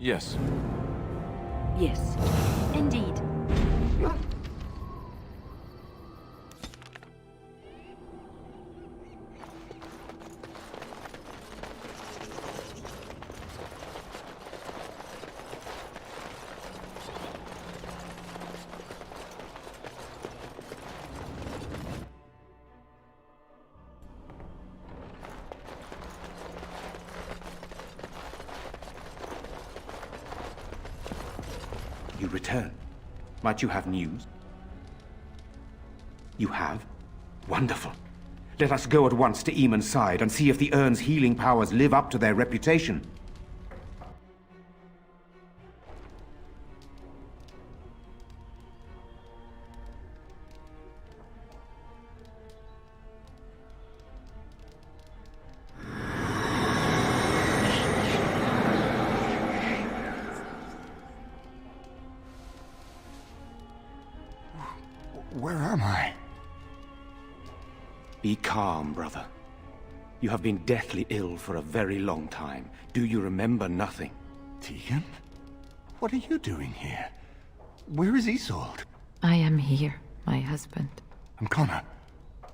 Yes. Yes, indeed. You return. Might you have news? You have? Wonderful. Let us go at once to Eamon's side and see if the urn's healing powers live up to their reputation. Where am I? Be calm, brother. You have been deathly ill for a very long time. Do you remember nothing? Tegan? What are you doing here? Where is Isolde? I am here, my husband. And Connor?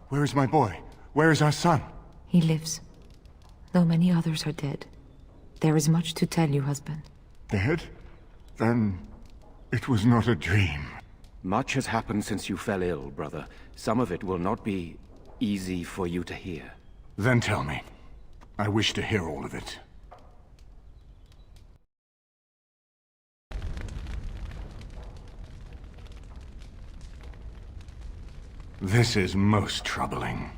Where is my boy? Where is our son? He lives, though many others are dead. There is much to tell you, husband. Dead? Then it was not a dream. Much has happened since you fell ill, brother. Some of it will not be easy for you to hear. Then tell me. I wish to hear all of it. This is most troubling.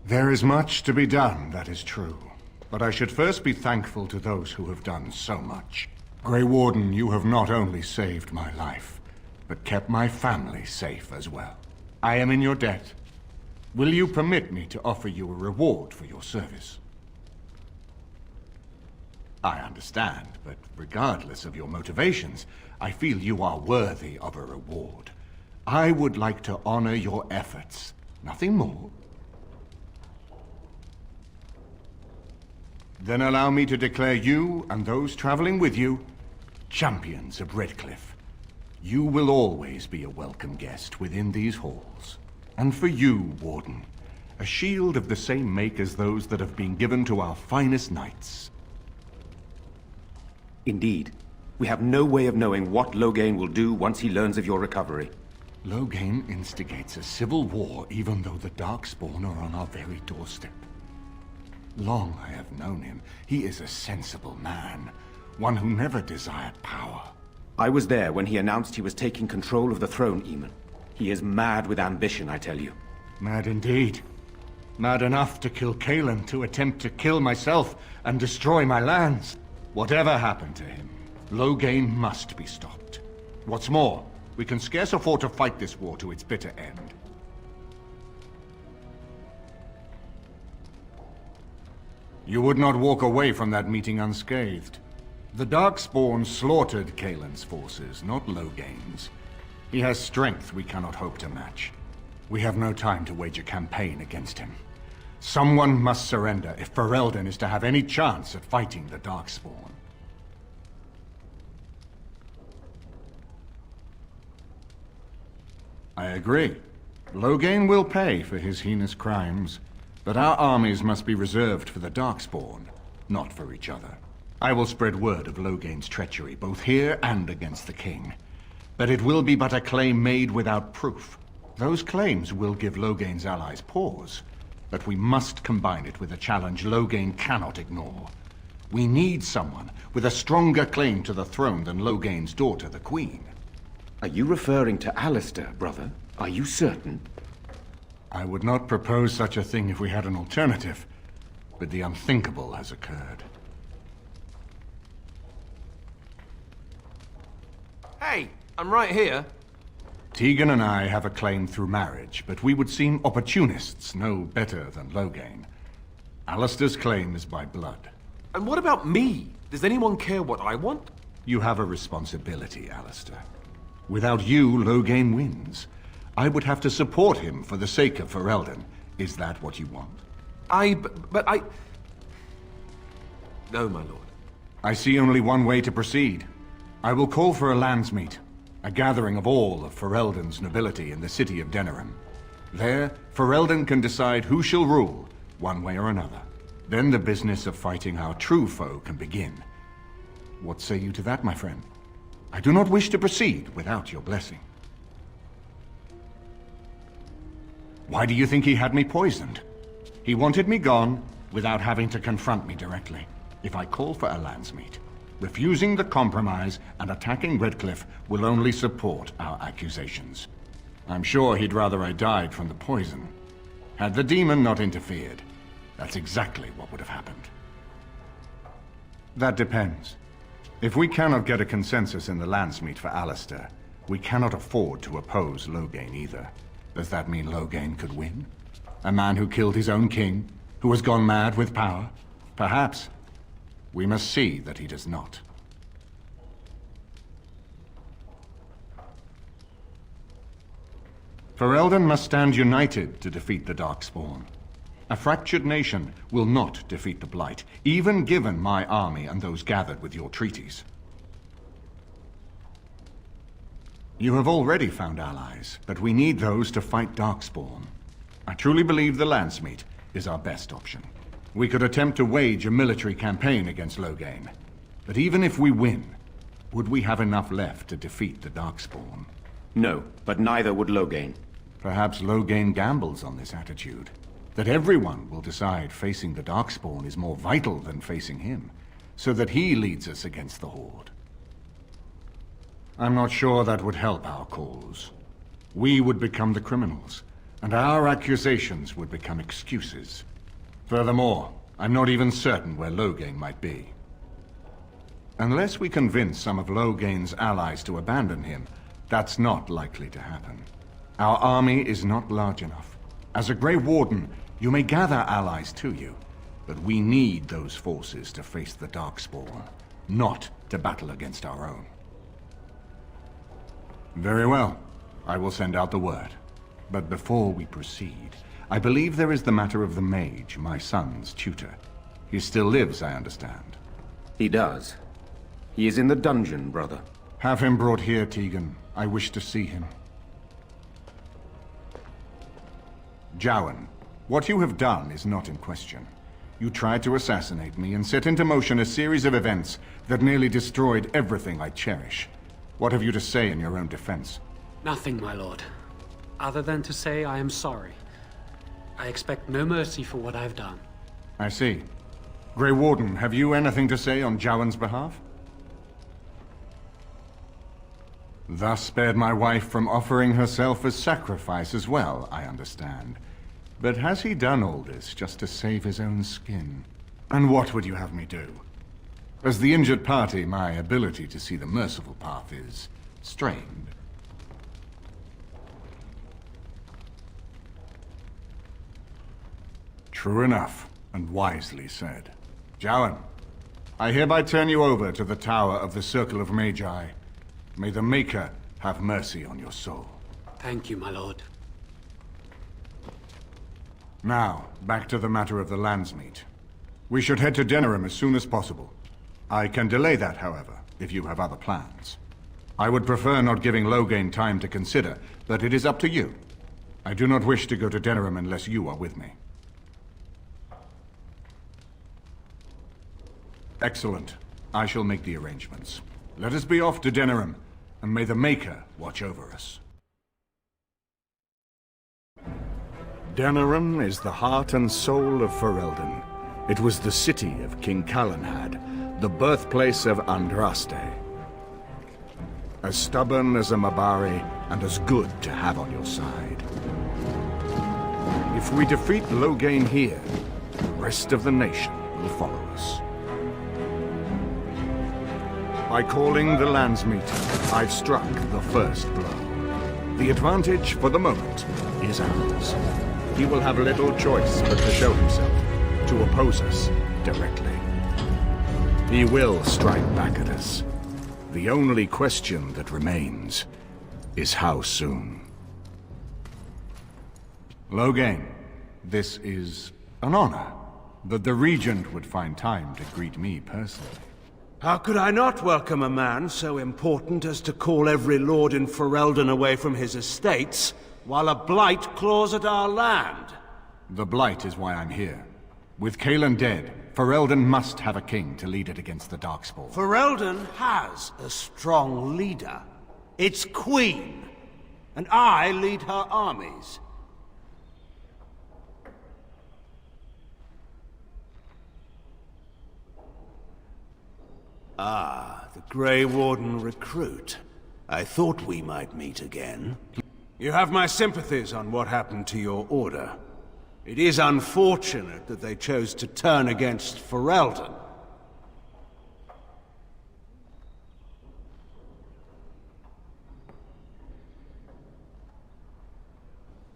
There is much to be done, that is true. But I should first be thankful to those who have done so much. Grey Warden, you have not only saved my life, but kept my family safe as well. I am in your debt. Will you permit me to offer you a reward for your service? I understand, but regardless of your motivations, I feel you are worthy of a reward. I would like to honor your efforts, nothing more. Then allow me to declare you and those traveling with you champions of Redcliffe. You will always be a welcome guest within these halls. And for you, Warden, a shield of the same make as those that have been given to our finest knights. Indeed. We have no way of knowing what Loghain will do once he learns of your recovery. Loghain instigates a civil war even though the Darkspawn are on our very doorstep. Long I have known him. He is a sensible man. One who never desired power. I was there when he announced he was taking control of the throne, Eamon. He is mad with ambition, I tell you. Mad indeed. Mad enough to kill Cailan, to attempt to kill myself and destroy my lands. Whatever happened to him, Loghain must be stopped. What's more, we can scarce afford to fight this war to its bitter end. You would not walk away from that meeting unscathed. The Darkspawn slaughtered Cailan's forces, not Loghain's. He has strength we cannot hope to match. We have no time to wage a campaign against him. Someone must surrender if Ferelden is to have any chance at fighting the Darkspawn. I agree. Loghain will pay for his heinous crimes, but our armies must be reserved for the Darkspawn, not for each other. I will spread word of Loghain's treachery, both here and against the king. But it will be but a claim made without proof. Those claims will give Loghain's allies pause, but we must combine it with a challenge Loghain cannot ignore. We need someone with a stronger claim to the throne than Loghain's daughter, the Queen. Are you referring to Alistair, brother? Are you certain? I would not propose such a thing if we had an alternative, but the unthinkable has occurred. Hey, I'm right here. Tegan and I have a claim through marriage, but we would seem opportunists no better than Loghain. Alistair's claim is by blood. And what about me? Does anyone care what I want? You have a responsibility, Alistair. Without you, Loghain wins. I would have to support him for the sake of Ferelden. Is that what you want? But I... No, my lord. I see only one way to proceed. I will call for a landsmeet, a gathering of all of Ferelden's nobility in the city of Denerim. There, Ferelden can decide who shall rule, one way or another. Then the business of fighting our true foe can begin. What say you to that, my friend? I do not wish to proceed without your blessing. Why do you think he had me poisoned? He wanted me gone without having to confront me directly. If I call for a landsmeet, refusing the compromise and attacking Redcliffe will only support our accusations. I'm sure he'd rather I died from the poison. Had the demon not interfered, that's exactly what would have happened. That depends. If we cannot get a consensus in the landsmeet for Alistair, we cannot afford to oppose Loghain either. Does that mean Loghain could win? A man who killed his own king, who has gone mad with power? Perhaps. We must see that he does not. Ferelden must stand united to defeat the Darkspawn. A fractured nation will not defeat the Blight, even given my army and those gathered with your treaties. You have already found allies, but we need those to fight Darkspawn. I truly believe the landsmeet is our best option. We could attempt to wage a military campaign against Loghain, but even if we win, would we have enough left to defeat the Darkspawn? No, but neither would Loghain. Perhaps Loghain gambles on this attitude. That everyone will decide facing the Darkspawn is more vital than facing him, so that he leads us against the Horde. I'm not sure that would help our cause. We would become the criminals, and our accusations would become excuses. Furthermore, I'm not even certain where Loghain might be. Unless we convince some of Loghain's allies to abandon him, that's not likely to happen. Our army is not large enough. As a Grey Warden, you may gather allies to you, but we need those forces to face the Darkspawn, not to battle against our own. Very well. I will send out the word. But before we proceed, I believe there is the matter of the mage, my son's tutor. He still lives, I understand. He does. He is in the dungeon, brother. Have him brought here, Tegan. I wish to see him. Jowan, what you have done is not in question. You tried to assassinate me and set into motion a series of events that nearly destroyed everything I cherish. What have you to say in your own defense? Nothing, my lord. Other than to say I am sorry. I expect no mercy for what I've done. I see. Grey Warden, have you anything to say on Jowan's behalf? Thus spared my wife from offering herself as sacrifice as well, I understand. But has he done all this just to save his own skin? And what would you have me do? As the injured party, my ability to see the merciful path is strained. True enough, and wisely said. Jowan, I hereby turn you over to the Tower of the Circle of Magi. May the Maker have mercy on your soul. Thank you, my lord. Now, back to the matter of the landsmeet. We should head to Denerim as soon as possible. I can delay that, however, if you have other plans. I would prefer not giving Loghain time to consider, but it is up to you. I do not wish to go to Denerim unless you are with me. Excellent. I shall make the arrangements. Let us be off to Denerim, and may the Maker watch over us. Denerim is the heart and soul of Ferelden. It was the city of King Calenhad, the birthplace of Andraste. As stubborn as a Mabari, and as good to have on your side. If we defeat Loghain here, the rest of the nation will follow us. By calling the landsmeet, I've struck the first blow. The advantage, for the moment, is ours. He will have little choice but to show himself, to oppose us directly. He will strike back at us. The only question that remains is how soon. Loghain, this is an honor. that the Regent would find time to greet me personally. How could I not welcome a man so important as to call every lord in Ferelden away from his estates, while a blight claws at our land? The Blight is why I'm here. With Cailan dead, Ferelden must have a king to lead it against the Darkspawn. Ferelden has a strong leader. Its queen. And I lead her armies. Ah, the Grey Warden recruit. I thought we might meet again. You have my sympathies on what happened to your order. It is unfortunate that they chose to turn against Ferelden.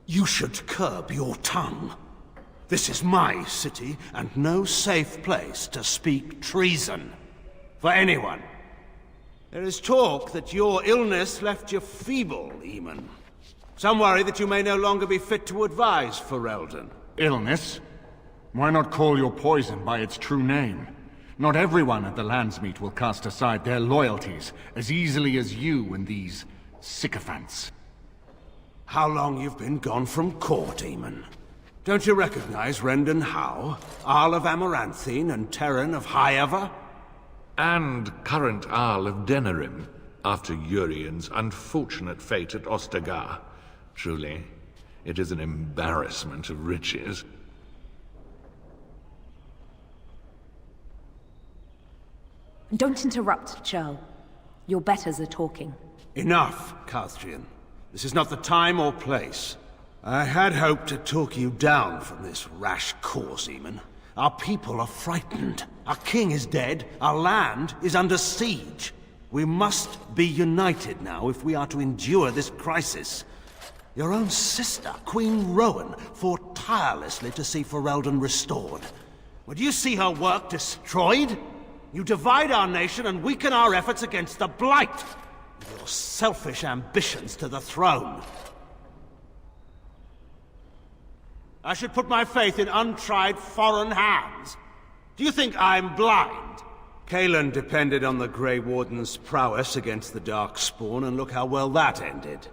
You should curb your tongue. This is my city, and no safe place to speak treason. For anyone. There is talk that your illness left you feeble, Eamon. Some worry that you may no longer be fit to advise Ferelden. Illness? Why not call your poison by its true name? Not everyone at the Landsmeet will cast aside their loyalties as easily as you and these sycophants. How long you've been gone from court, Eamon? Don't you recognize Rendon Howe, Arl of Amaranthine, and Terran of Highever? And current Arl of Denerim, after Urien's unfortunate fate at Ostagar. Truly, it is an embarrassment of riches. Don't interrupt, Churl. Your betters are talking. Enough, Carthrian. This is not the time or place. I had hoped to talk you down from this rash course, Eamon. Our people are frightened. Our king is dead. Our land is under siege. We must be united now if we are to endure this crisis. Your own sister, Queen Rowan, fought tirelessly to see Ferelden restored. Would you see her work destroyed? You divide our nation and weaken our efforts against the Blight, with your selfish ambitions to the throne. I should put my faith in untried foreign hands. Do you think I'm blind? Cailan depended on the Grey Warden's prowess against the Darkspawn, and look how well that ended.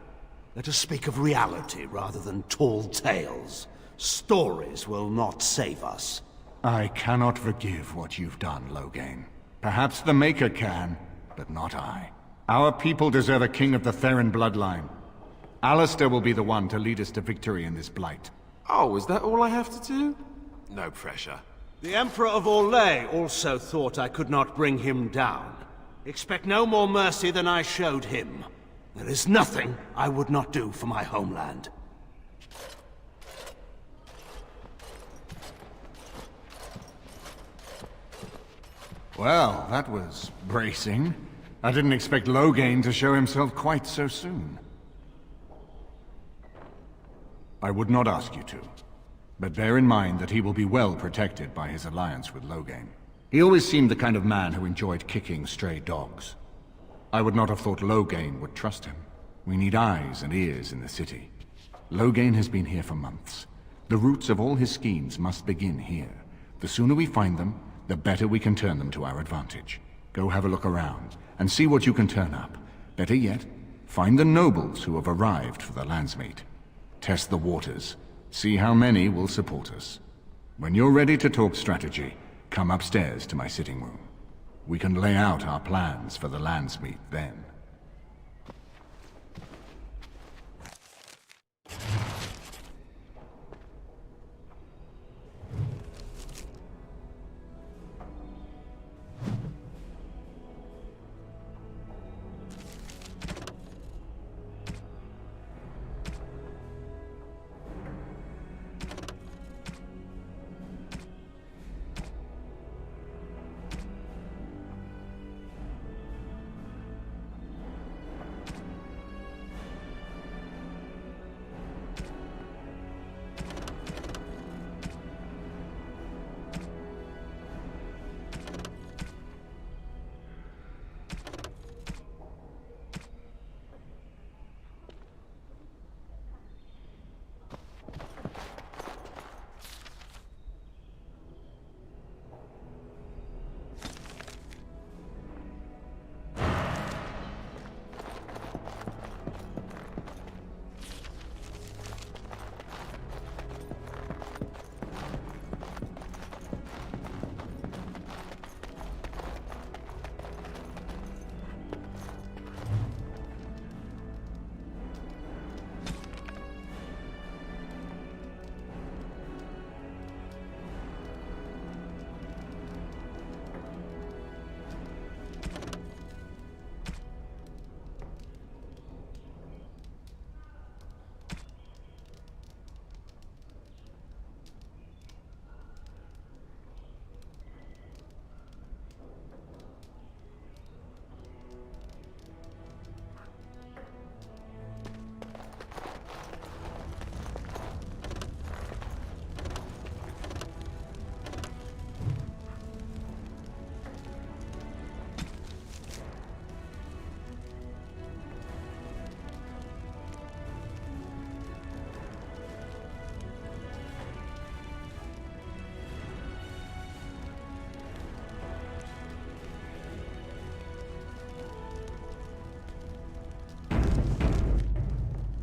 Let us speak of reality rather than tall tales. Stories will not save us. I cannot forgive what you've done, Loghain. Perhaps the Maker can, but not I. Our people deserve a king of the Theron bloodline. Alistair will be the one to lead us to victory in this Blight. Oh, is that all I have to do? No pressure. The Emperor of Orlais also thought I could not bring him down. Expect no more mercy than I showed him. There is nothing I would not do for my homeland. Well, that was bracing. I didn't expect Loghain to show himself quite so soon. I would not ask you to, but bear in mind that he will be well protected by his alliance with Loghain. He always seemed the kind of man who enjoyed kicking stray dogs. I would not have thought Loghain would trust him. We need eyes and ears in the city. Loghain has been here for months. The roots of all his schemes must begin here. The sooner we find them, the better we can turn them to our advantage. Go have a look around, and see what you can turn up. Better yet, find the nobles who have arrived for the Landsmeet. Test the waters. See how many will support us. When you're ready to talk strategy, come upstairs to my sitting room. We can lay out our plans for the Landsmeet then.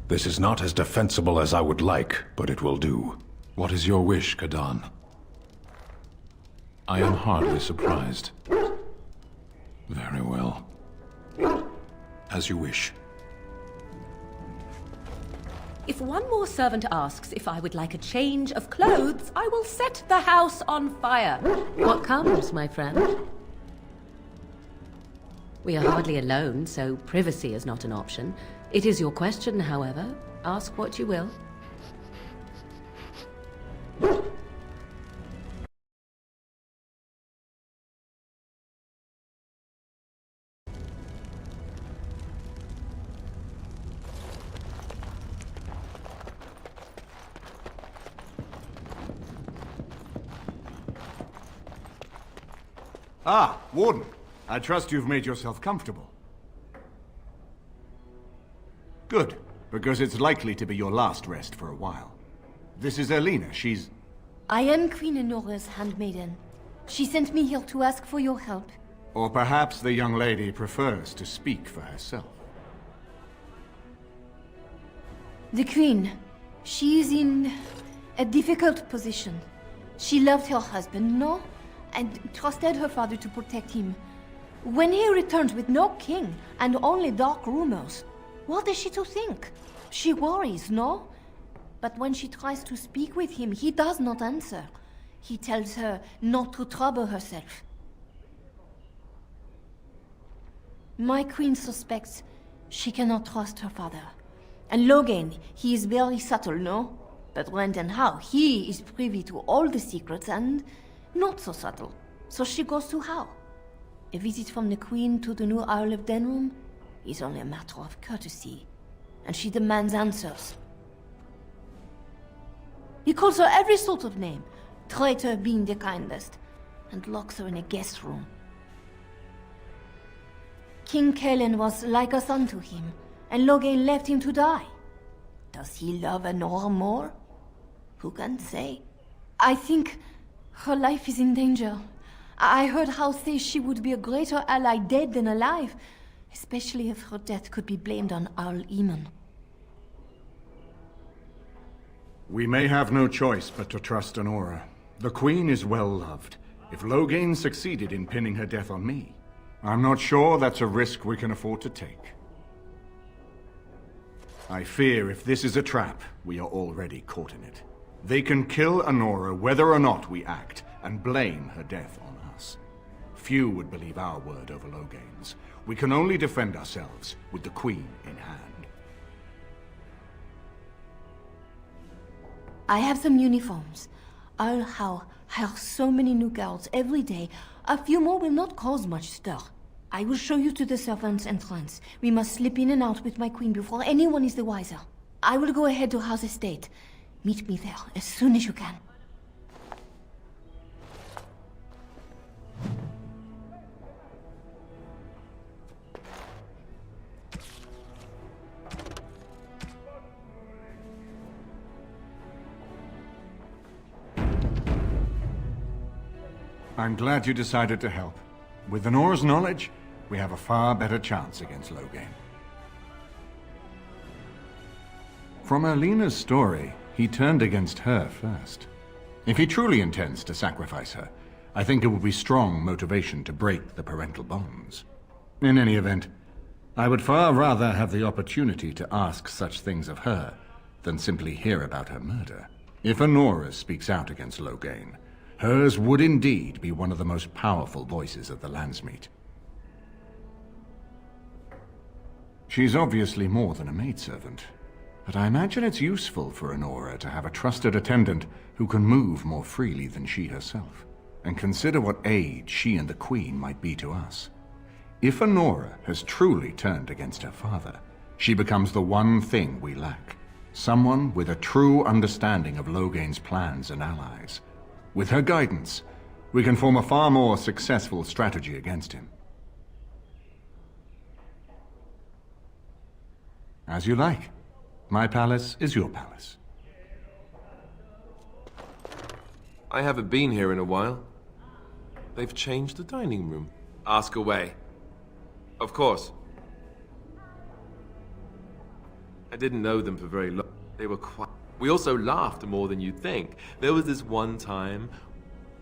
This is not as defensible as I would like, but it will do. What is your wish, Kadan? I am hardly surprised. Very well. As you wish. If one more servant asks if I would like a change of clothes, I will set the house on fire. What comes, my friend? We are hardly alone, so privacy is not an option. It is your question, however. Ask what you will. Ah, Warden. I trust you've made yourself comfortable. Good, because it's likely to be your last rest for a while. This is Erlina. She's... I am Queen Enora's handmaiden. She sent me here to ask for your help. Or perhaps the young lady prefers to speak for herself. The Queen. She is in a difficult position. She loved her husband, no? And trusted her father to protect him. When he returned with no king and only dark rumors, what is she to think? She worries, no? But when she tries to speak with him, he does not answer. He tells her not to trouble herself. My queen suspects she cannot trust her father. And Logain, he is very subtle, no? But when and how, he is privy to all the secrets and not so subtle. So she goes to how? A visit from the Queen to the new Isle of Denrum is only a matter of courtesy, and she demands answers. He calls her every sort of name, traitor being the kindest, and locks her in a guest room. King Kalen was like a son to him, and Logain left him to die. Does he love Enora more? Who can say? I think her life is in danger. I heard Hal say she would be a greater ally dead than alive, especially if her death could be blamed on Arl Eamon. We may have no choice but to trust Enora. The Queen is well loved. If Logain succeeded in pinning her death on me, I'm not sure that's a risk we can afford to take. I fear if this is a trap, we are already caught in it. They can kill Enora whether or not we act, and blame her death on us. Few would believe our word over Logain's. We can only defend ourselves with the Queen in hand. I have some uniforms. I'll hire so many new girls every day. A few more will not cause much stir. I will show you to the servants' entrance. We must slip in and out with my queen before anyone is the wiser. I will go ahead to House Estate. Meet me there as soon as you can. I'm glad you decided to help. With Enora's knowledge, we have a far better chance against Logain. From Erlina's story, he turned against her first. If he truly intends to sacrifice her, I think it would be strong motivation to break the parental bonds. In any event, I would far rather have the opportunity to ask such things of her than simply hear about her murder. If Enora speaks out against Logain, hers would indeed be one of the most powerful voices of the Landsmeet. She's obviously more than a maidservant, but I imagine it's useful for Enora to have a trusted attendant who can move more freely than she herself. And consider what aid she and the Queen might be to us. If Enora has truly turned against her father, she becomes the one thing we lack. Someone with a true understanding of Logain's plans and allies. With her guidance, we can form a far more successful strategy against him. As you like. My palace is your palace. I haven't been here in a while. They've changed the dining room. Ask away. Of course. didn't know them for very long. They were quite... We also laughed more than you'd think. There was this one time,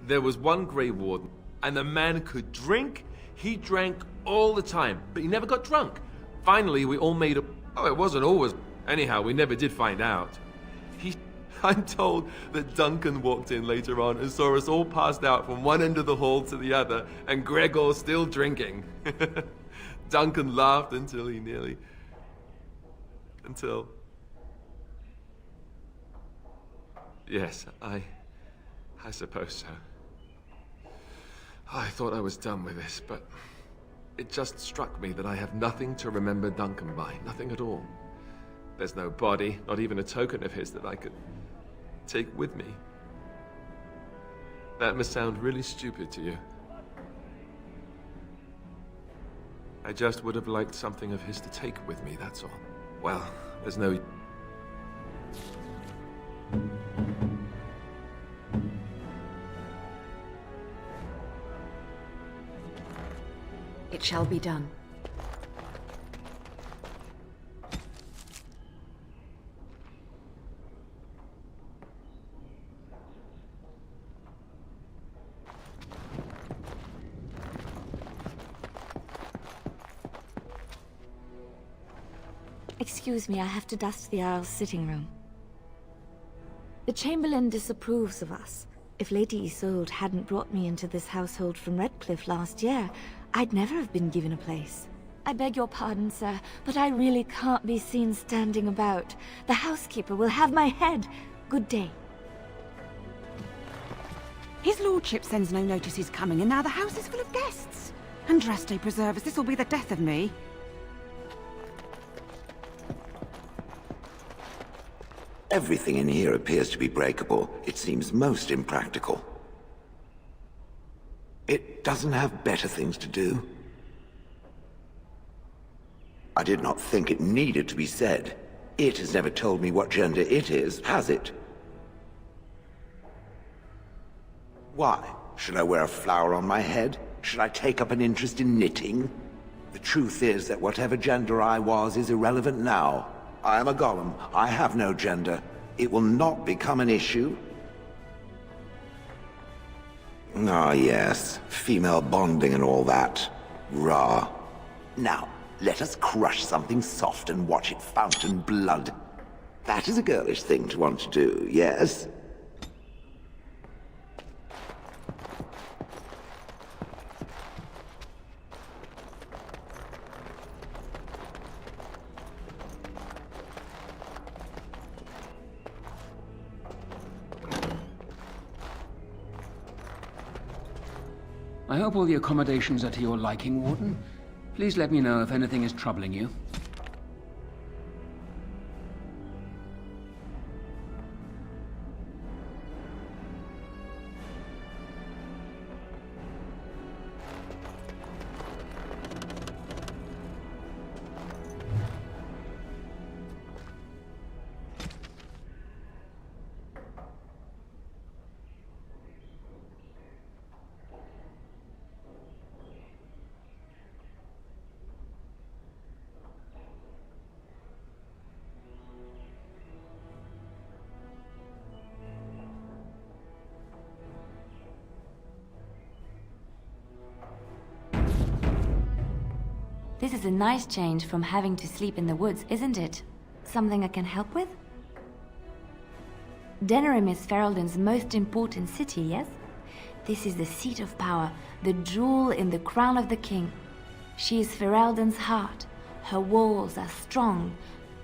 there was one Grey Warden, and the man could drink. He drank all the time, but he never got drunk. Finally, we all made a... Oh, it wasn't always... Anyhow, we never did find out. I'm told that Duncan walked in later on and saw us all passed out from one end of the hall to the other, and Gregor still drinking. Duncan laughed until he nearly... Until... Yes, I suppose so. I thought I was done with this, but it just struck me that I have nothing to remember Duncan by, nothing at all. There's no body, not even a token of his that I could take with me. That must sound really stupid to you. I just would have liked something of his to take with me, that's all. Well, there's no... It shall be done. Excuse me, I have to dust the Earl's sitting room. The Chamberlain disapproves of us. If Lady Isolde hadn't brought me into this household from Redcliffe last year, I'd never have been given a place. I beg your pardon, sir, but I really can't be seen standing about. The housekeeper will have my head. Good day. His lordship sends no notice he's coming, and now the house is full of guests. Andraste preserve us, this will be the death of me. Everything in here appears to be breakable. It seems most impractical. It doesn't have better things to do. I did not think it needed to be said. It has never told me what gender it is, has it? Why? Should I wear a flower on my head? Should I take up an interest in knitting? The truth is that whatever gender I was is irrelevant now. I am a golem. I have no gender. It will not become an issue. Ah, yes. Female bonding and all that. Rah. Now, let us crush something soft and watch it fountain blood. That is a girlish thing to want to do, yes? I hope all the accommodations are to your liking, Warden. Please let me know if anything is troubling you. This is a nice change from having to sleep in the woods, isn't it? Something I can help with? Denerim is Ferelden's most important city, yes? This is the seat of power, the jewel in the crown of the king. She is Ferelden's heart. Her walls are strong,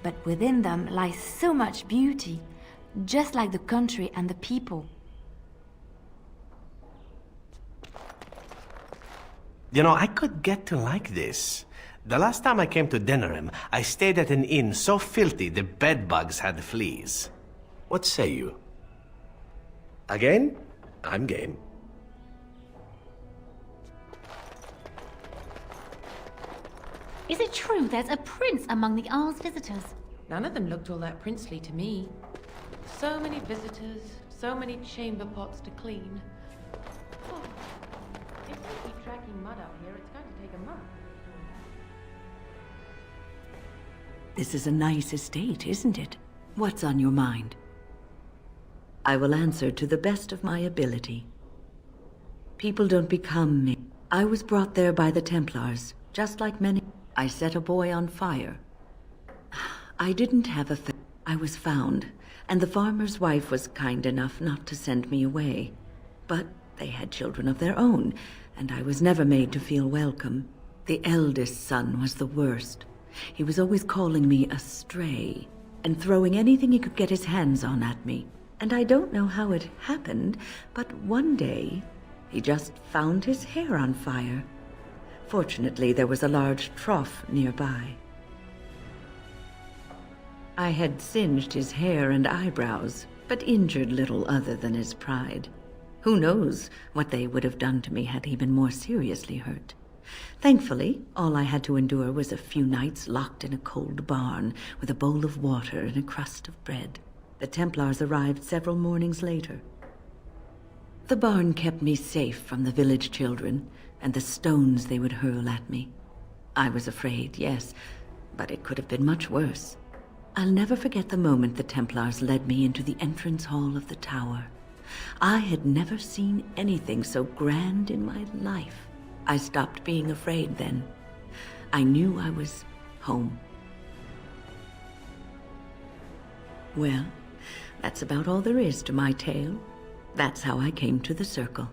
but within them lies so much beauty, just like the country and the people. You know, I could get to like this. The last time I came to Denerim, I stayed at an inn so filthy the bedbugs had fleas. What say you? Again? I'm game. Is it true there's a prince among the Arl's visitors? None of them looked all that princely to me. So many visitors, so many chamber pots to clean. Oh, if we keep tracking mud out here, it's going to take a month. This is a nice estate, isn't it? What's on your mind? I will answer to the best of my ability. People don't become me. I was brought there by the Templars, just like many. I set a boy on fire. I didn't have a I was found, and the farmer's wife was kind enough not to send me away. But they had children of their own, and I was never made to feel welcome. The eldest son was the worst. He was always calling me a stray, and throwing anything he could get his hands on at me. And I don't know how it happened, but one day, he just found his hair on fire. Fortunately, there was a large trough nearby. I had singed his hair and eyebrows, but injured little other than his pride. Who knows what they would have done to me had he been more seriously hurt. Thankfully, all I had to endure was a few nights locked in a cold barn with a bowl of water and a crust of bread. The Templars arrived several mornings later. The barn kept me safe from the village children and the stones they would hurl at me. I was afraid, yes, but it could have been much worse. I'll never forget the moment the Templars led me into the entrance hall of the tower. I had never seen anything so grand in my life. I stopped being afraid then. I knew I was home. Well, that's about all there is to my tale. That's how I came to the circle.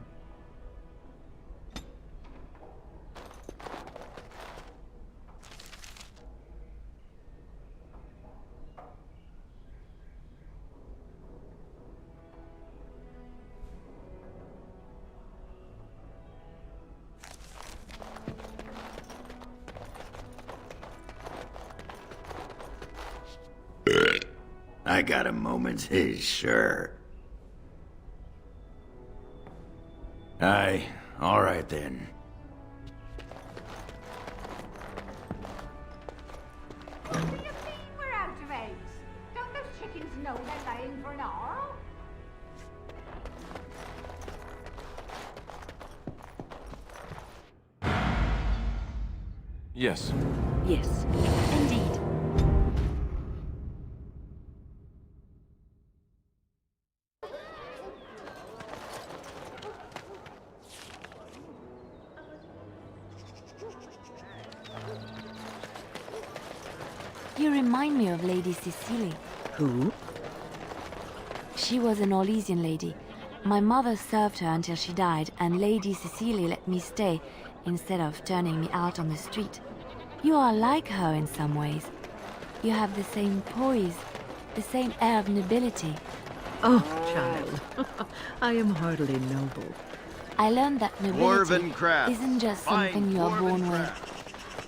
I got a moment, sure. Aye, all right then. We're out of eggs. Don't those chickens know they're laying for an hour? Yes. Yes. Indeed. You remind me of Lady Cecily. Who? She was an Orlesian lady. My mother served her until she died, and Lady Cecily let me stay instead of turning me out on the street. You are like her in some ways. You have the same poise, the same air of nobility. Oh, child, I am hardly noble. I learned that Dwarven nobility craft. isn't just Fine something you are dwarven born craft. with.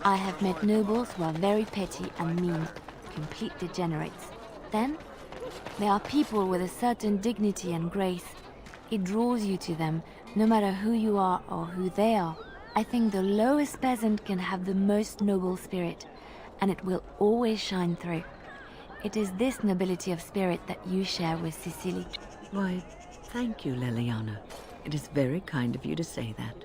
I have met nobles who are very petty and mean, complete degenerates. Then, there are people with a certain dignity and grace. It draws you to them, no matter who you are or who they are. I think the lowest peasant can have the most noble spirit, and it will always shine through. It is this nobility of spirit that you share with Cecily. Why, thank you, Liliana. It is very kind of you to say that.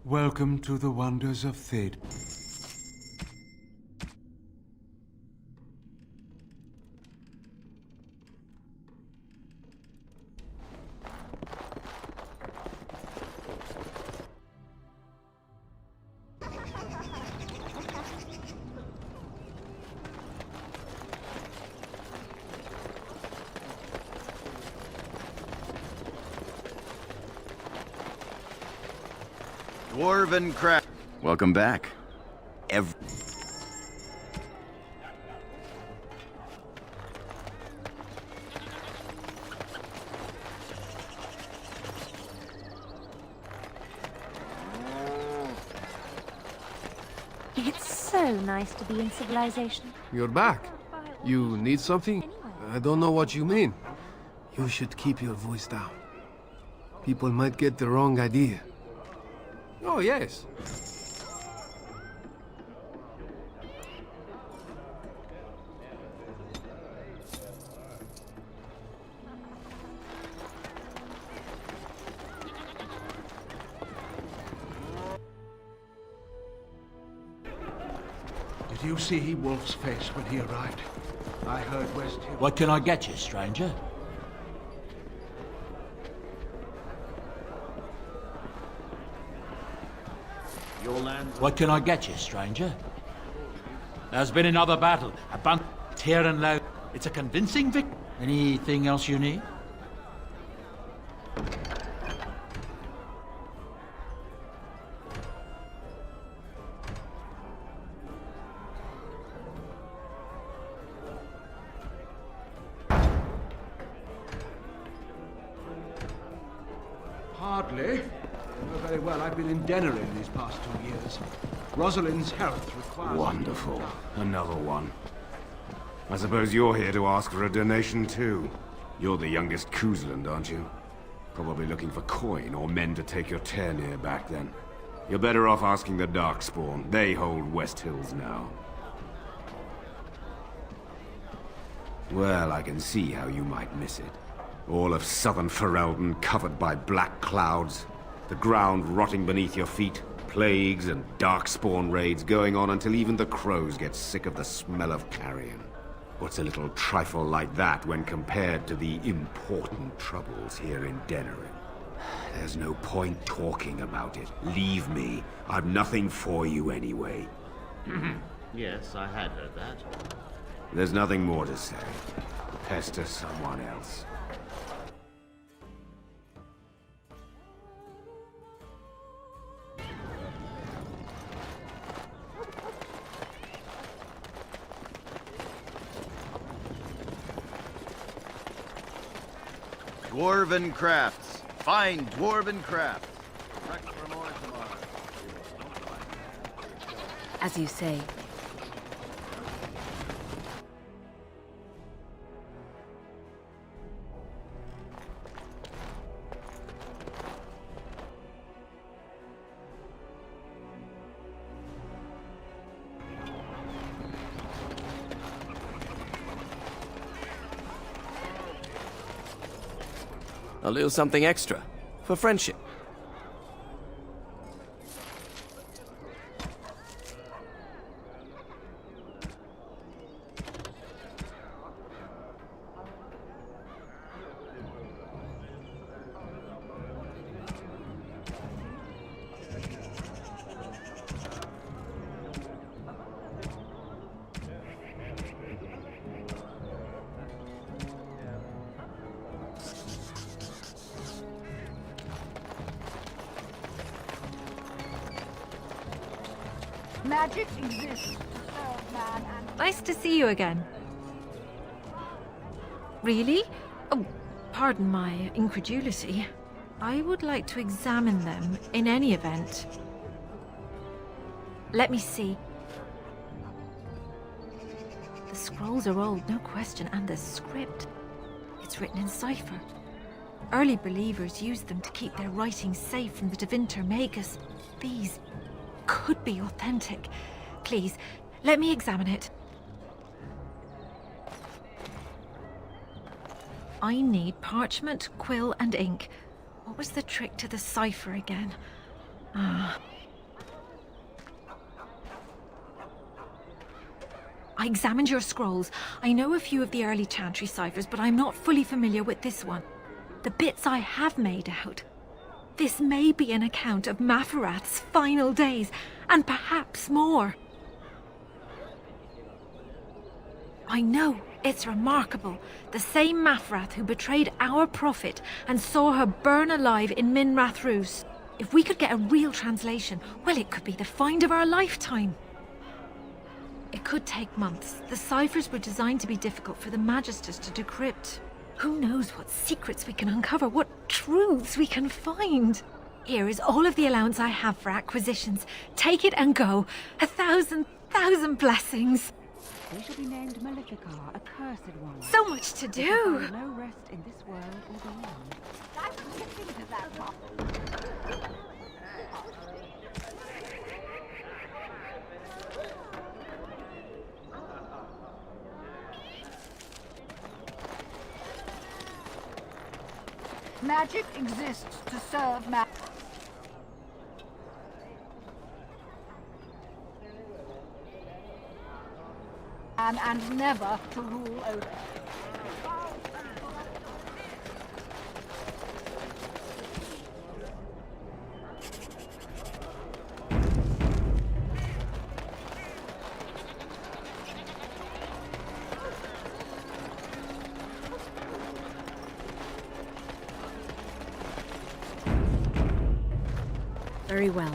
Welcome to the wonders of Thid. Dwarven craft. Welcome back. It's so nice to be in civilization. You're back. You need something? I don't know what you mean. You should keep your voice down. People might get the wrong idea. Oh, yes. Did you see Wolf's face when he arrived? I heard West Hill. What can I get you, stranger? Your land. What can I get you, stranger? There's been another battle. A bunch tearing loud. It's a convincing victory. Anything else you need? Hardly. You know very well I've been in Denerim these past 2 years. Rosalind's health requires... Wonderful. Another one. I suppose you're here to ask for a donation too. You're the youngest Kuzland, aren't you? Probably looking for coin or men to take your Ternir back then. You're better off asking the Darkspawn. They hold West Hills now. Well, I can see how you might miss it. All of southern Ferelden covered by black clouds, the ground rotting beneath your feet, plagues and Darkspawn raids going on until even the crows get sick of the smell of carrion. What's a little trifle like that when compared to the important troubles here in Denerim? There's no point talking about it. Leave me. I've nothing for you anyway. Yes, I had heard that. There's nothing more to say. Pester someone else. Dwarven crafts. Fine dwarven crafts. Correct for more tomorrow. As you say. A little something extra. For friendship. Magic exists to serve man and... Nice to see you again. Really? Oh, pardon my incredulity. I would like to examine them in any event. Let me see. The scrolls are old, no question, and the script. It's written in cipher. Early believers used them to keep their writings safe from the Devinter Magus. These could be authentic. Please, let me examine it. I need parchment, quill, and ink. What was the trick to the cipher again? I examined your scrolls. I know a few of the early Chantry ciphers, but I'm not fully familiar with this one. The bits I have made out. This may be an account of Maferath's final days, and perhaps more. I know, it's remarkable. The same Maferath who betrayed our prophet and saw her burn alive in Minrath Rus. If we could get a real translation, well, it could be the find of our lifetime. It could take months. The ciphers were designed to be difficult for the Magisters to decrypt. Who knows what secrets we can uncover, what truths we can find. Here is all of the allowance I have for acquisitions. Take it and go. 1,000 blessings. They shall be named Maleficar, a cursed one. So much to do. No rest in this world or beyond. I was listening to that. Magic exists to serve and never to rule over. Very well.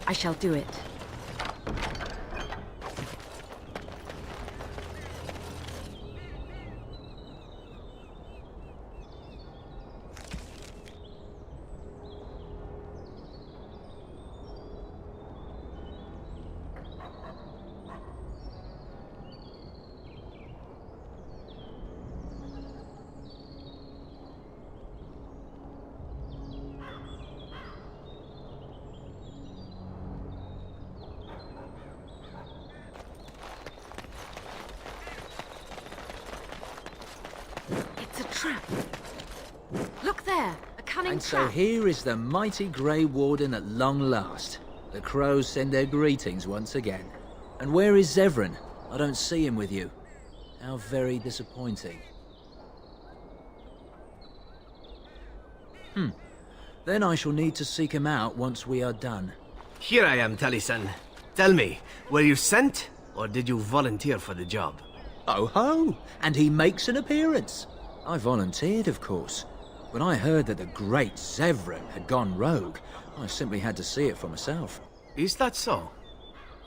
I shall do it. Trap! Look there! A cunning And trap! so here is the mighty Grey Warden at long last. The crows send their greetings once again. And where is Zevran? I don't see him with you. How very disappointing. Then I shall need to seek him out once we are done. Here I am, Taliesin. Tell me, were you sent, or did you volunteer for the job? Oh ho! And he makes an appearance. I volunteered, of course. When I heard that the great Zevran had gone rogue, I simply had to see it for myself. Is that so?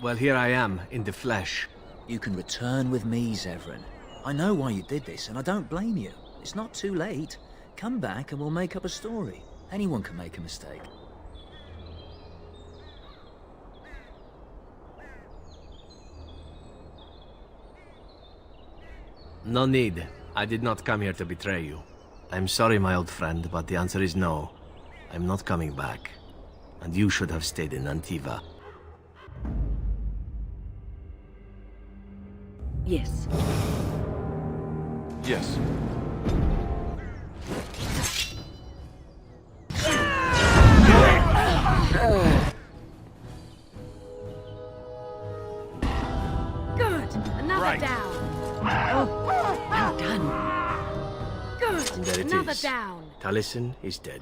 Well, here I am, in the flesh. You can return with me, Zevran. I know why you did this, and I don't blame you. It's not too late. Come back and we'll make up a story. Anyone can make a mistake. No need. I did not come here to betray you. I'm sorry, my old friend, but the answer is no. I'm not coming back. And you should have stayed in Antiva. Yes. Yes. Good! Another down! Oh, well done. Good! And there it Another is. down! Taliesin is dead.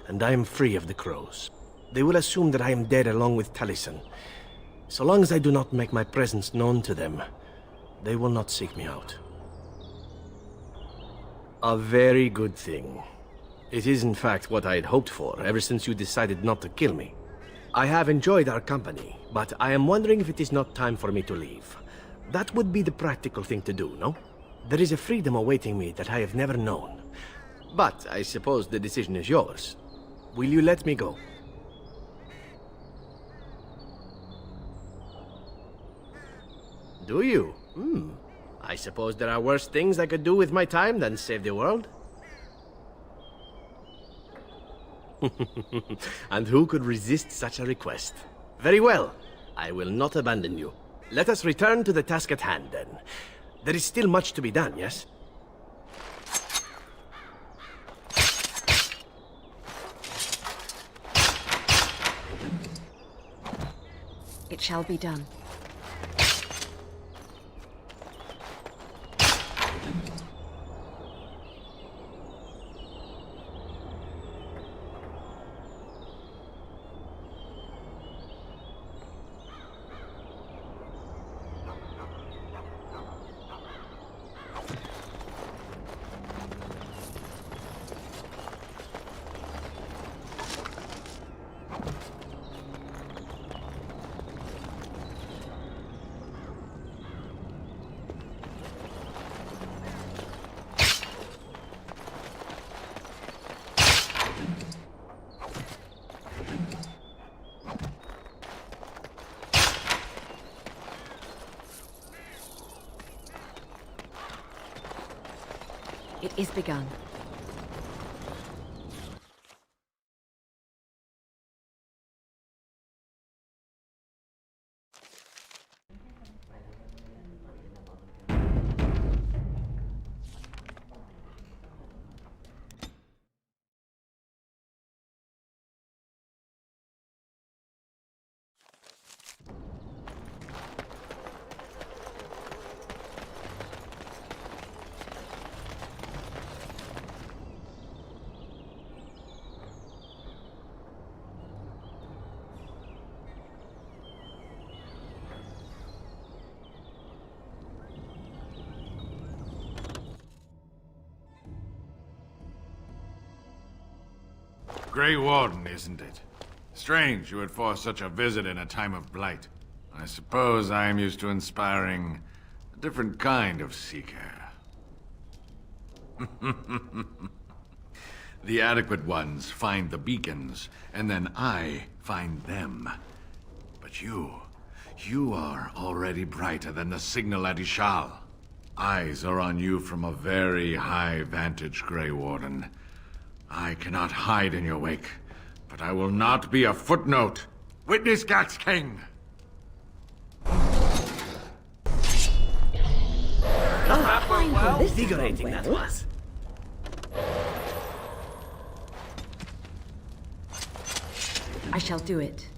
And I am free of the crows. They will assume that I am dead along with Taliesin. So long as I do not make my presence known to them, they will not seek me out. A very good thing. It is in fact what I had hoped for ever since you decided not to kill me. I have enjoyed our company, but I am wondering if it is not time for me to leave. That would be the practical thing to do, no? There is a freedom awaiting me that I have never known. But I suppose the decision is yours. Will you let me go? Do you? I suppose there are worse things I could do with my time than save the world. And who could resist such a request? Very well. I will not abandon you. Let us return to the task at hand, then. There is still much to be done, yes? It shall be done. is begun. Grey Warden, isn't it? Strange you would force such a visit in a time of blight. I suppose I am used to inspiring a different kind of seeker. The adequate ones find the beacons, and then I find them. But you are already brighter than the signal at Ishal. Eyes are on you from a very high vantage, Grey Warden. I cannot hide in your wake, but I will not be a footnote. Witness Gax King! How invigorating that was. I shall do it.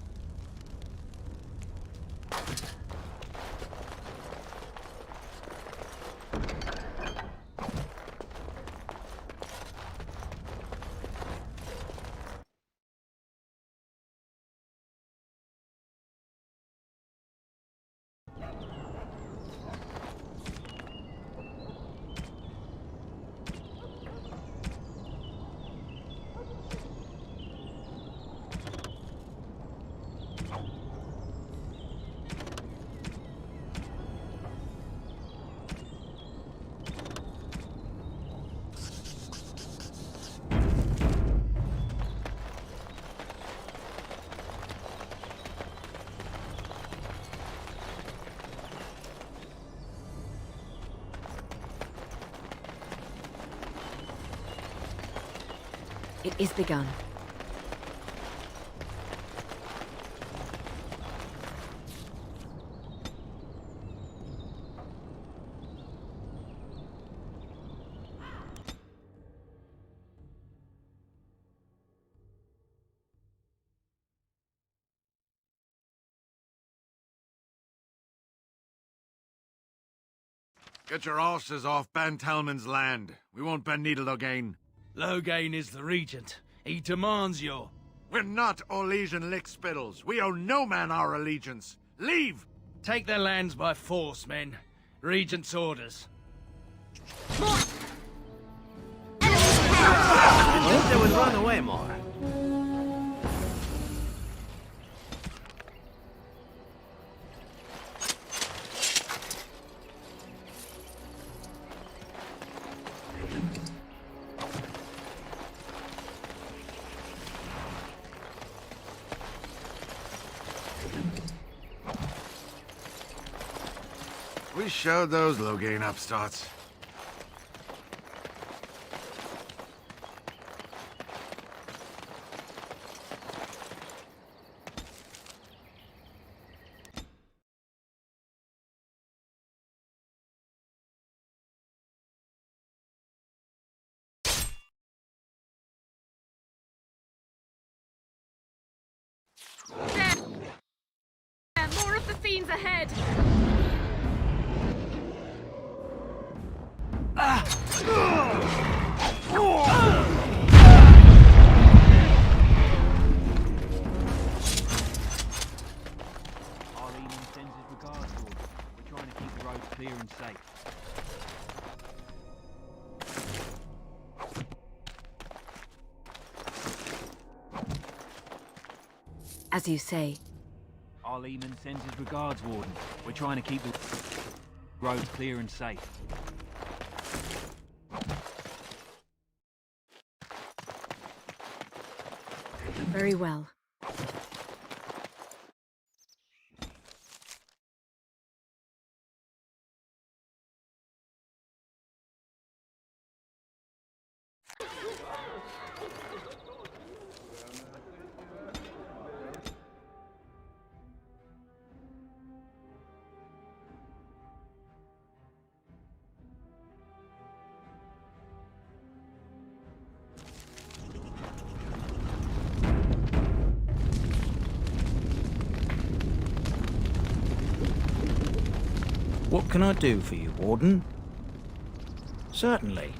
It is begun. Get your horses off Ben Talman's land. We won't bend needle again. Loghain is the regent. He demands your... We're not Orlesian lickspittles. We owe no man our allegiance. Leave! Take their lands by force, men. Regent's orders. I think they would run away more. We showed those Loghain upstarts. There! More of the fiends ahead! We're trying to keep the roads clear and safe. As you say. Our Leman sends his regards, Warden. We're trying to keep the roads clear and safe. Very well. What can I do for you, Warden? Certainly.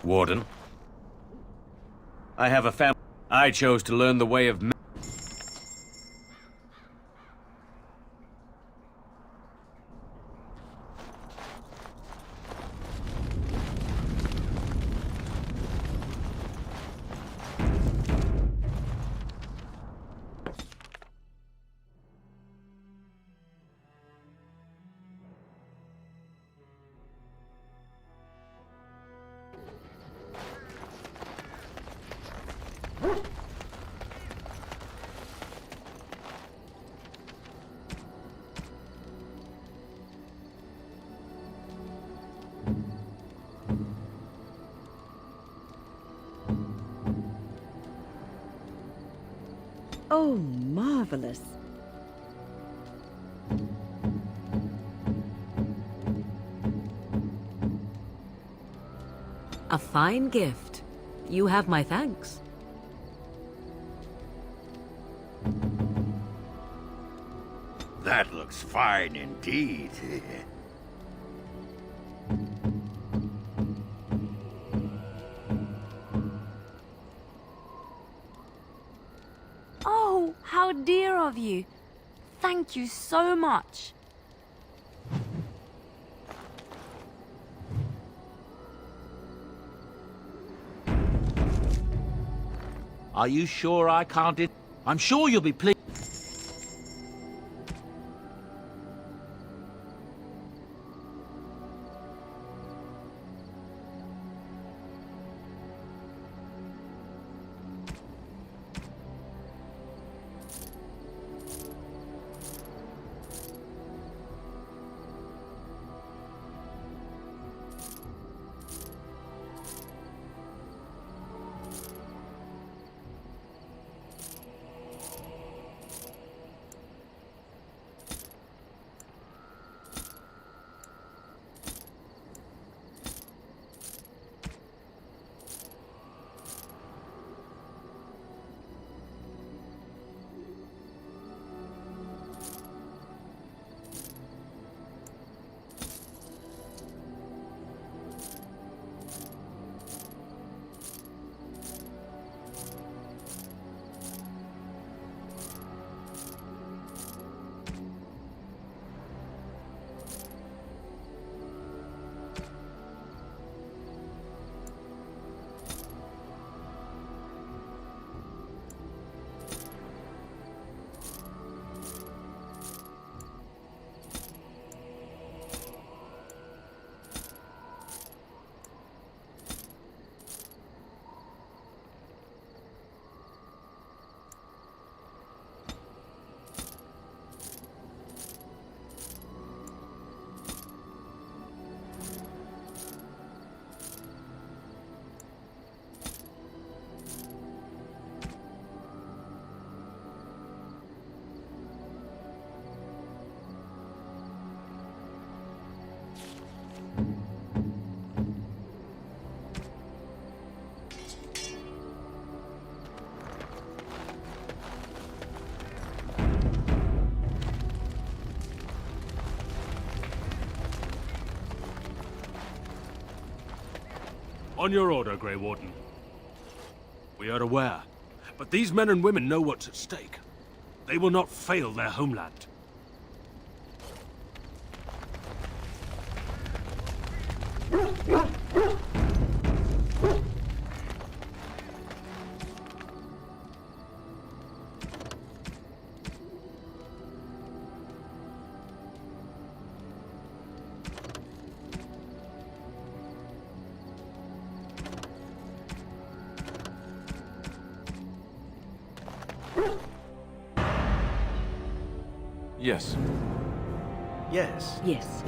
Warden. I have a family. I chose to learn the way of men. Oh, marvelous. A fine gift. You have my thanks. That looks fine indeed. Oh, how dear of you. Thank you so much. Are you sure I can't... I'm sure you'll be pleased. On your order, Grey Warden. We are aware, but these men and women know what's at stake. They will not fail their homeland. Yes. Yes. Yes.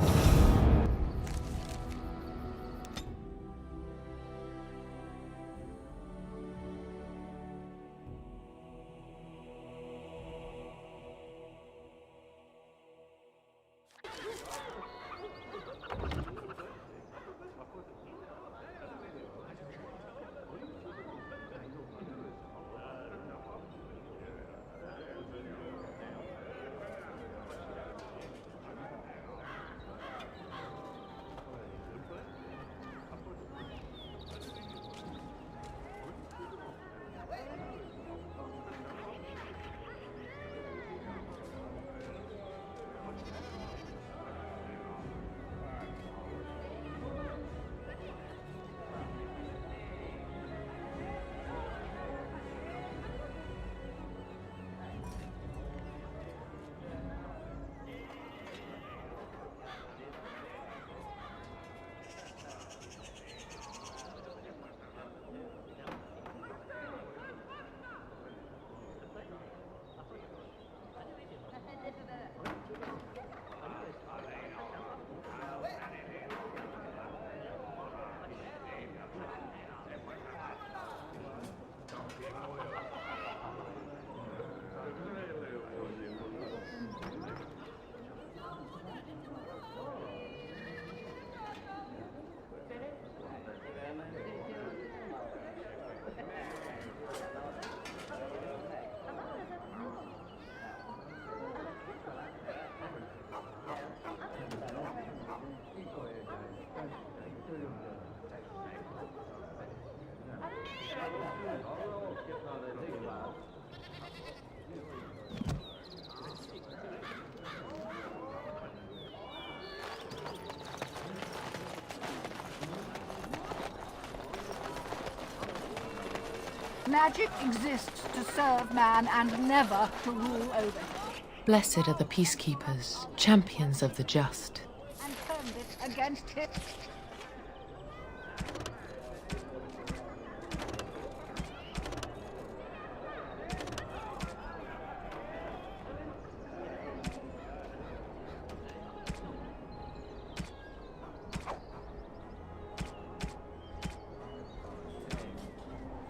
Magic exists to serve man and never to rule over him. Blessed are the peacekeepers, champions of the just. And turned it against him.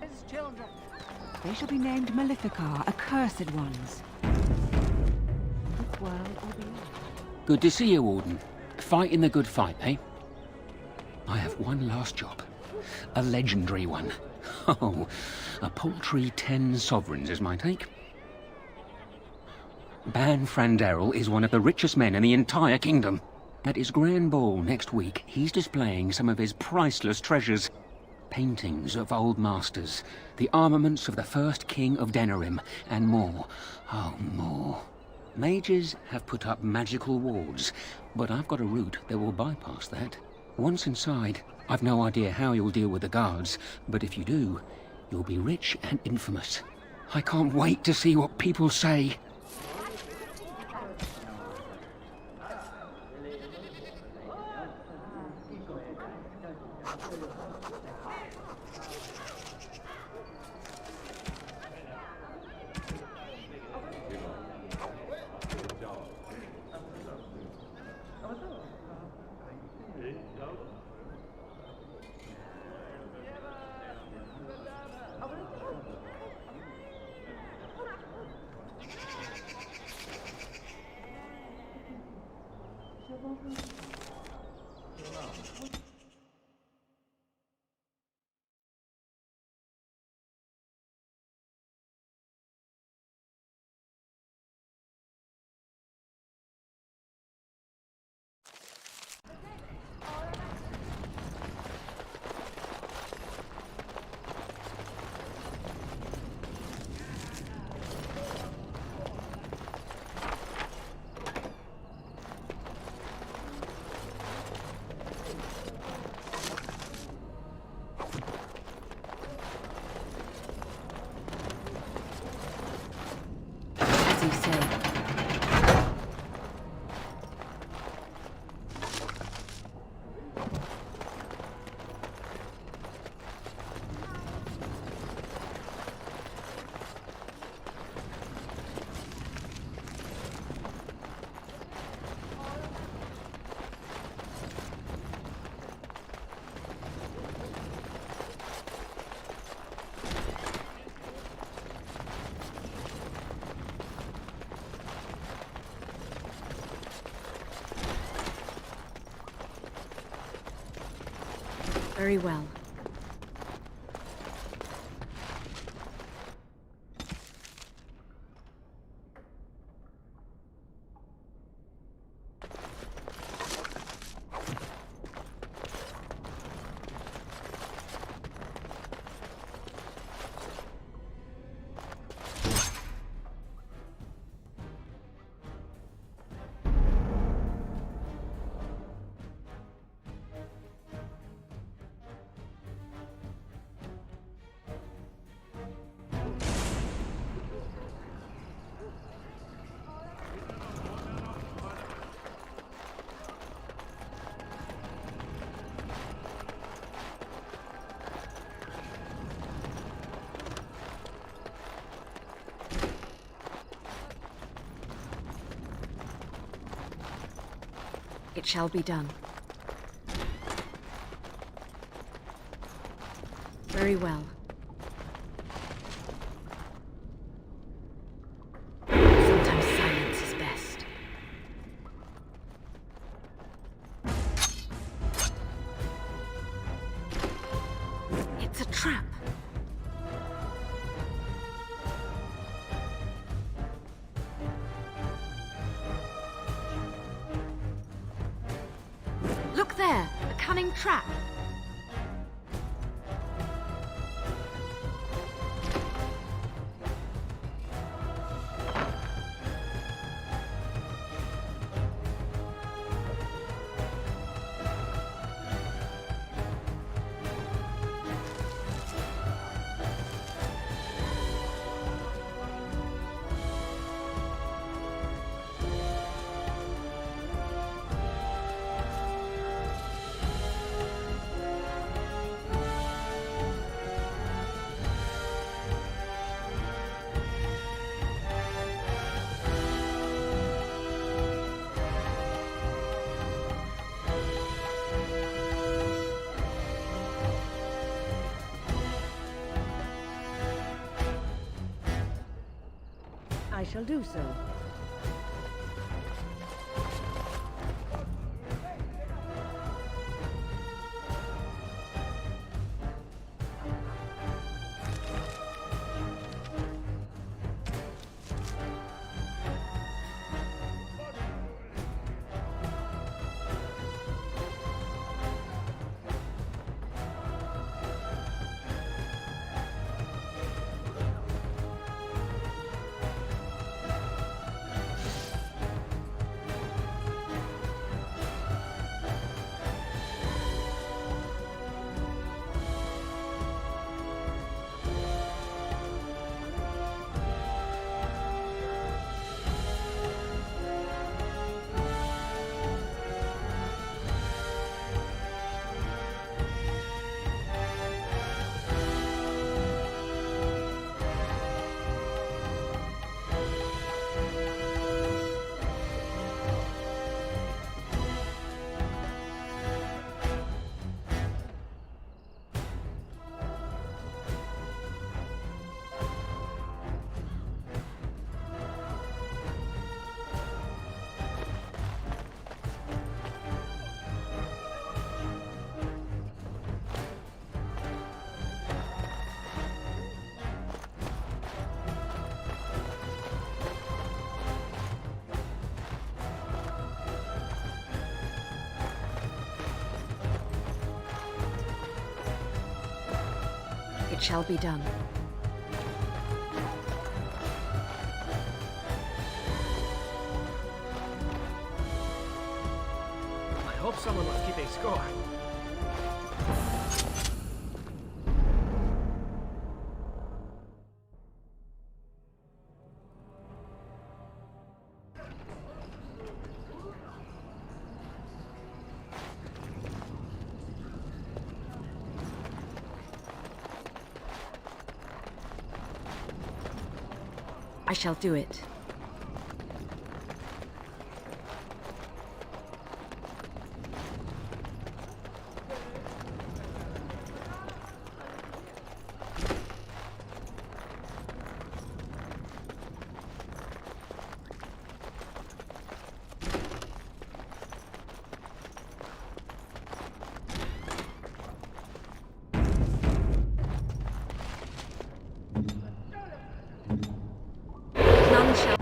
His children. They shall be named Maleficar, accursed ones. This world or beyond. Good to see you, Warden. Fighting the good fight, eh? I have one last job. A legendary one. Oh, a paltry 10 sovereigns is my take. Ban Frandarel is one of the richest men in the entire kingdom. At his grand ball next week, he's displaying some of his priceless treasures. Paintings of old masters, the armaments of the first king of Denerim, and more. Oh, more. Mages have put up magical wards, but I've got a route that will bypass that. Once inside, I've no idea how you'll deal with the guards, but if you do, you'll be rich and infamous. I can't wait to see what people say. you say. Very well. It shall be done. Very well. Sometimes silence is best. It's a trap. Look there, a cunning trap. I shall do so. It shall be done. I hope someone was keeping score. I shall do it. None shall.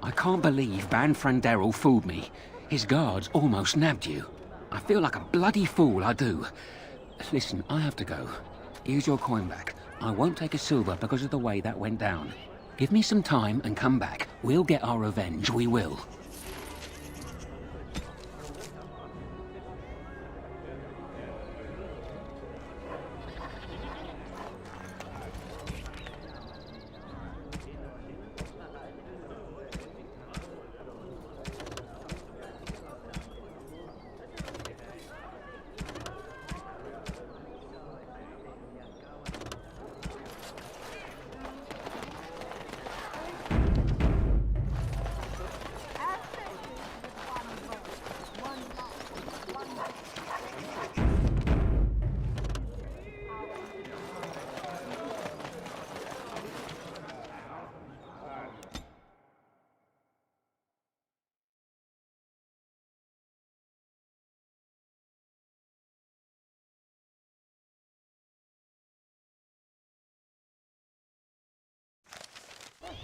I can't believe Banfran Daryl fooled me. His guards almost nabbed you. I feel like a bloody fool, I do. Listen, I have to go. Here's your coin back. I won't take a silver because of the way that went down. Give me some time and come back. We'll get our revenge, we will.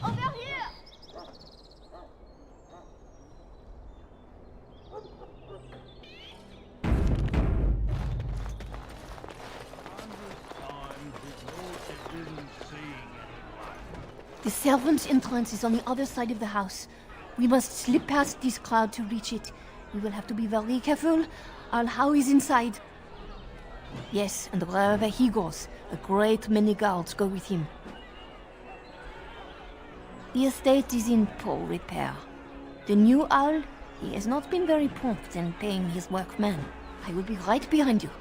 Over here! The servants' entrance is on the other side of the house. We must slip past this crowd to reach it. We will have to be very careful. Al-How is inside. Yes, and wherever he goes, a great many guards go with him. The estate is in poor repair. The new owl, he has not been very prompt in paying his workmen. I will be right behind you.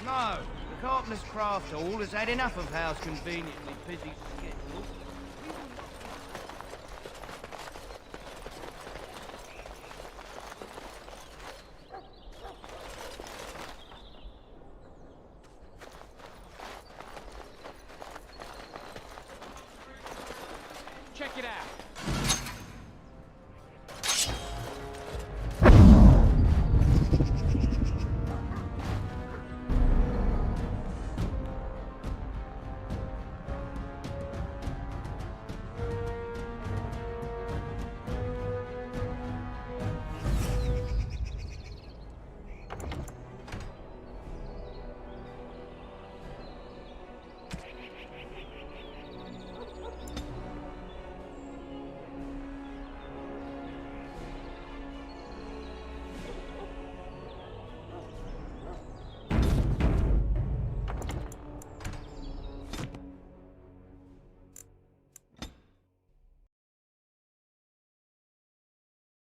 No, the carpenter's craft hall has had enough of Howe's conveniently busy schedule. Check it out.